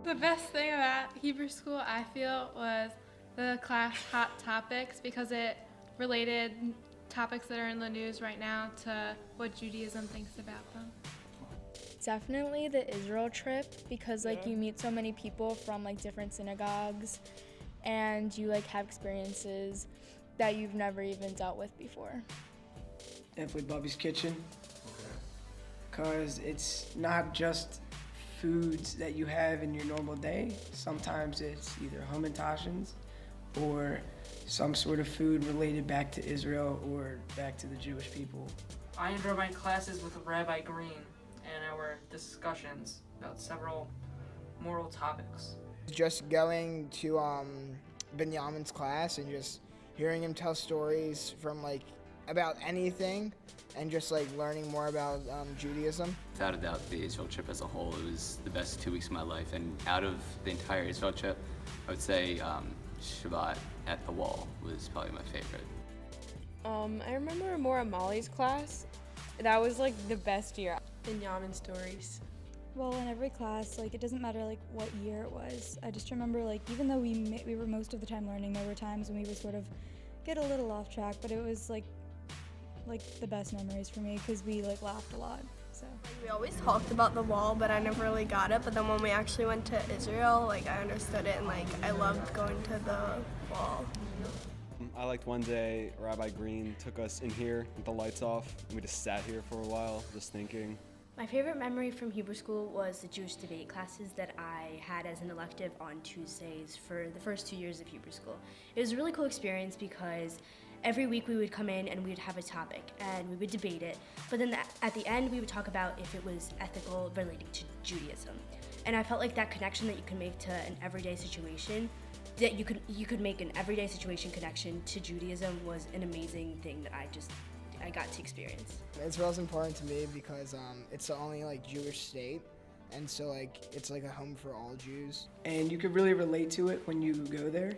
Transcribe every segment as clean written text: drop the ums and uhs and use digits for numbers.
The best thing about Hebrew school, I feel, was the class Hot Topics because it related topics that are in the news right now to what Judaism thinks about them. Definitely the Israel trip because you meet so many people from different synagogues and you have experiences that you've never even dealt with before. Definitely Bubby's Kitchen, because it's not just foods that you have in your normal day. Sometimes it's either hamantations or some sort of food related back to Israel or back to the Jewish people. I enjoy my classes with Rabbi Green and our discussions about several moral topics. Just going to Benjamin's class and just hearing him tell stories from about anything and just learning more about Judaism. Without a doubt, the Israel trip as a whole, it was the best 2 weeks of my life. And out of the entire Israel trip, I would say Shabbat at the wall was probably my favorite. I remember more of Molly's class. That was the best year. Benjamin stories. Well, in every class, it doesn't matter what year it was. I just remember even though we were most of the time learning, there were times when we would sort of get a little off track, but it was the best memories for me because we laughed a lot. So we always talked about the wall, but I never really got it. But then when we actually went to Israel, I understood it, and I loved going to the wall. I liked one day Rabbi Green took us in here with the lights off, and we just sat here for a while, just thinking. My favorite memory from Hebrew school was the Jewish debate classes that I had as an elective on Tuesdays for the first 2 years of Hebrew school. It was a really cool experience because every week we would come in and we would have a topic and we would debate it, but then at the end we would talk about if it was ethical relating to Judaism. And I felt like that connection that you can make to an everyday situation, that you could make an everyday situation connection to Judaism was an amazing thing that I got to experience. Israel's important to me because it's the only Jewish state, and so it's a home for all Jews. And you could really relate to it when you go there.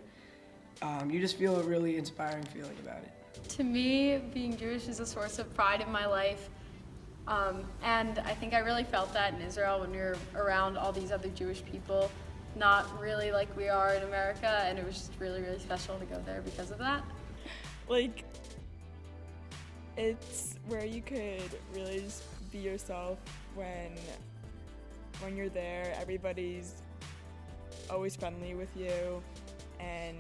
You just feel a really inspiring feeling about it. To me, being Jewish is a source of pride in my life. And I think I really felt that in Israel when we were around all these other Jewish people, not really like we are in America, and it was just really, really special to go there because of that. It's where you could really just be yourself when you're there. Everybody's always friendly with you, and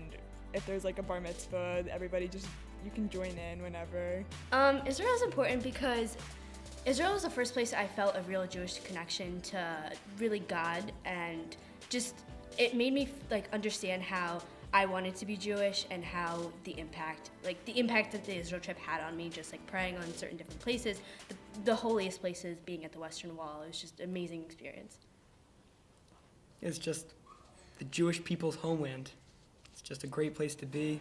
if there's a bar mitzvah, you can join in whenever. Israel is important because Israel was the first place I felt a real Jewish connection to really God, and just it made me understand how I wanted to be Jewish and how the impact that the Israel trip had on me, just praying on certain different places, the holiest places being at the Western Wall. It was just an amazing experience. It's just the Jewish people's homeland. It's just a great place to be.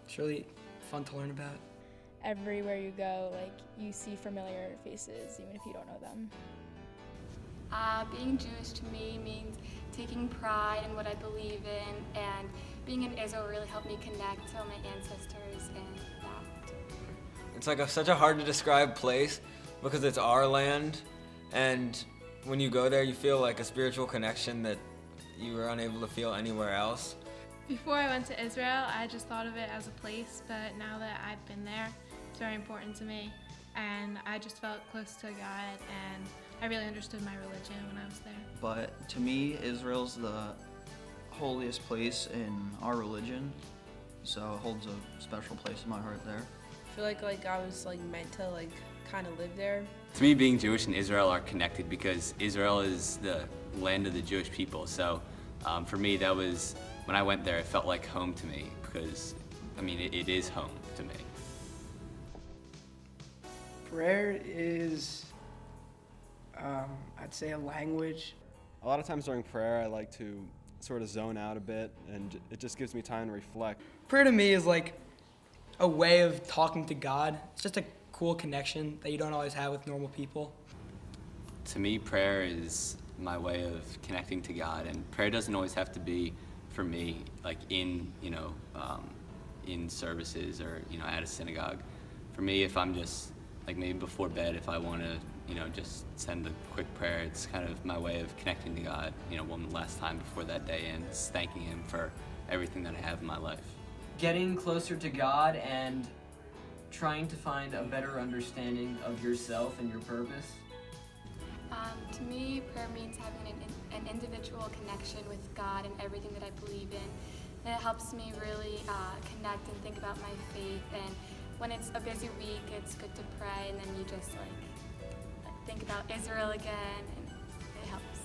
It's really fun to learn about. Everywhere you go, you see familiar faces, even if you don't know them. Being Jewish to me means taking pride in what I believe in, and being in Israel really helped me connect to my ancestors and that. It's such a hard to describe place because it's our land, and when you go there you feel a spiritual connection that you were unable to feel anywhere else. Before I went to Israel, I just thought of it as a place, but now that I've been there, it's very important to me, and I just felt close to God, and I really understood my religion when I was there. But to me, Israel's the holiest place in our religion, so it holds a special place in my heart there. I feel like I was meant to kind of live there. To me, being Jewish and Israel are connected because Israel is the land of the Jewish people. So for me, that was, when I went there, it felt like home to me because, it is home to me. Prayer is, I'd say, a language. A lot of times during prayer, I like to sort of zone out a bit, and it just gives me time to reflect. Prayer to me is a way of talking to God. It's just a cool connection that you don't always have with normal people. To me, prayer is my way of connecting to God, and prayer doesn't always have to be, for me, in services or at a synagogue. For me, if I'm just maybe before bed, if I want to just send a quick prayer. It's kind of my way of connecting to God, one last time before that day ends, thanking Him for everything that I have in my life. Getting closer to God and trying to find a better understanding of yourself and your purpose. To me, prayer means having an individual connection with God and everything that I believe in. And it helps me really connect and think about my faith. And when it's a busy week, it's good to pray, and then you just think about Israel again, and it helps.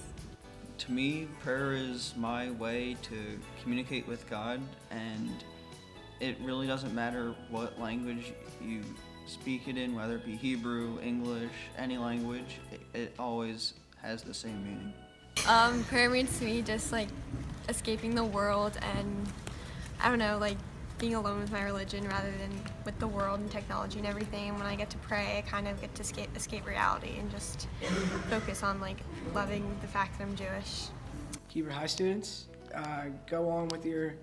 To me, prayer is my way to communicate with God, and it really doesn't matter what language you speak it in, whether it be Hebrew, English, any language, it always has the same meaning. Prayer means to me just escaping the world and, I don't know, being alone with my religion rather than with the world and technology and everything. And when I get to pray, I kind of get to escape reality and just focus on loving the fact that I'm Jewish. Hebrew High students, go on with your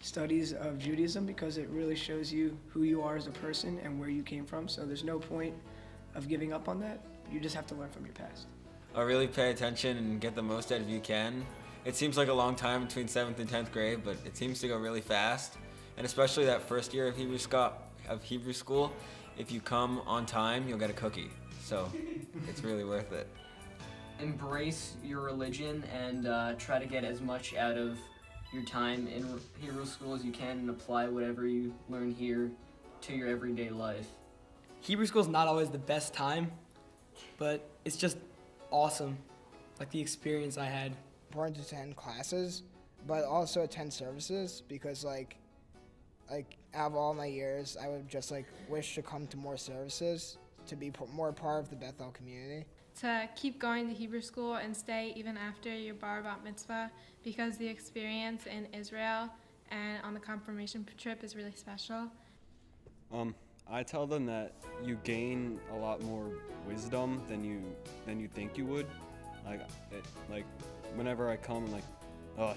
studies of Judaism because it really shows you who you are as a person and where you came from. So there's no point of giving up on that. You just have to learn from your past. Really pay attention and get the most out of you can. It seems like a long time between 7th and 10th grade, but it seems to go really fast. And especially that first year of Hebrew school, if you come on time, you'll get a cookie. So it's really worth it. Embrace your religion and try to get as much out of your time in Hebrew school as you can and apply whatever you learn here to your everyday life. Hebrew school is not always the best time, but it's just awesome, the experience I had. Important to attend classes, but also attend services because out of all my years, I would just wish to come to more services to be more part of the Bethel community. To keep going to Hebrew school and stay even after your bar bat mitzvah because the experience in Israel and on the confirmation trip is really special. I tell them that you gain a lot more wisdom than you think you would. Whenever I come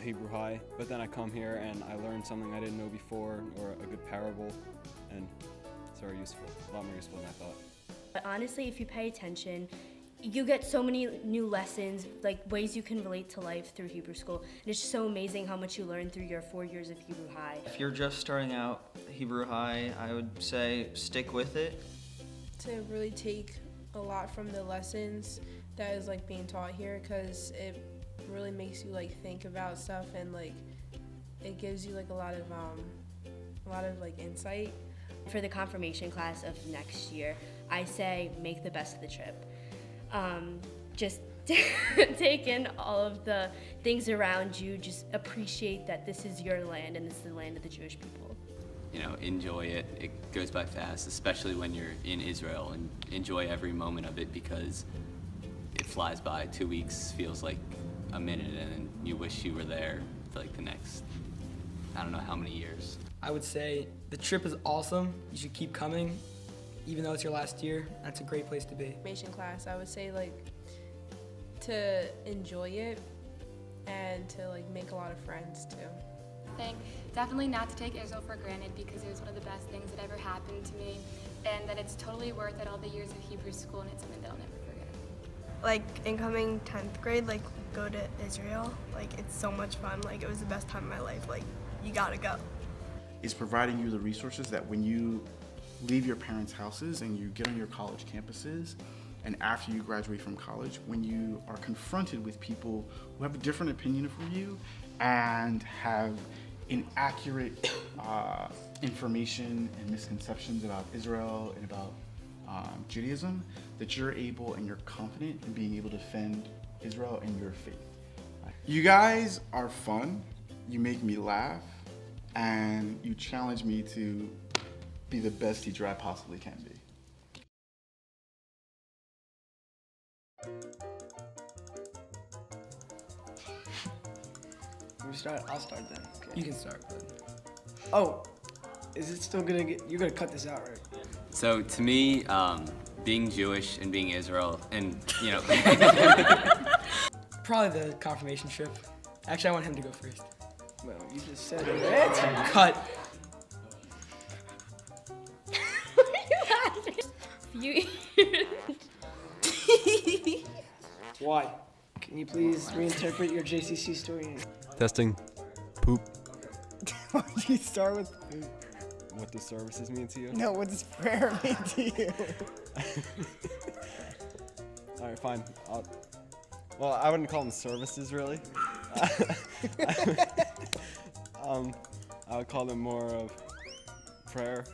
Hebrew High, but then I come here and I learn something I didn't know before, or a good parable, and it's very useful, a lot more useful than I thought. But honestly, if you pay attention, you get so many new lessons, ways you can relate to life through Hebrew school. And it's just so amazing how much you learn through your 4 years of Hebrew High. If you're just starting out Hebrew High, I would say stick with it. To really take a lot from the lessons that is being taught here, because it really makes you think about stuff, and it gives you a lot of insight. For the confirmation class of next year, I say make the best of the trip. Just take in all of the things around you. Just appreciate that this is your land and this is the land of the Jewish people. Enjoy it. It goes by fast, especially when you're in Israel, and enjoy every moment of it because it flies by. 2 weeks feels like a minute, and you wish you were there for the next, I don't know how many years. I would say the trip is awesome. You should keep coming. Even though it's your last year, that's a great place to be. Confirmation class, I would say to enjoy it and to make a lot of friends too. Definitely not to take Israel for granted because it was one of the best things that ever happened to me, and that it's totally worth it, all the years of Hebrew school, and it's something that I'll never forget. Incoming 10th grade, go to Israel. It's so much fun. It was the best time of my life. You gotta go. It's providing you the resources that when you leave your parents' houses and you get on your college campuses, and after you graduate from college, when you are confronted with people who have a different opinion from you and have inaccurate information and misconceptions about Israel and about Judaism, that you're able and you're confident in being able to defend Israel and your faith. You guys are fun, you make me laugh, and you challenge me to be the best teacher I possibly can be. I'll start then. Okay. You can start. Oh, is it still you're gonna cut this out, right? So to me, being Jewish and being Israel, and Probably the confirmation trip. Actually, I want him to go first. Well, you just said it. Cut. You Why? Can you please reinterpret your JCC story? Testing. Poop. Why did you start with food? What does services mean to you? No, what does prayer mean to you? All right, fine. Well, I wouldn't call them services, really. I would call them more of prayer.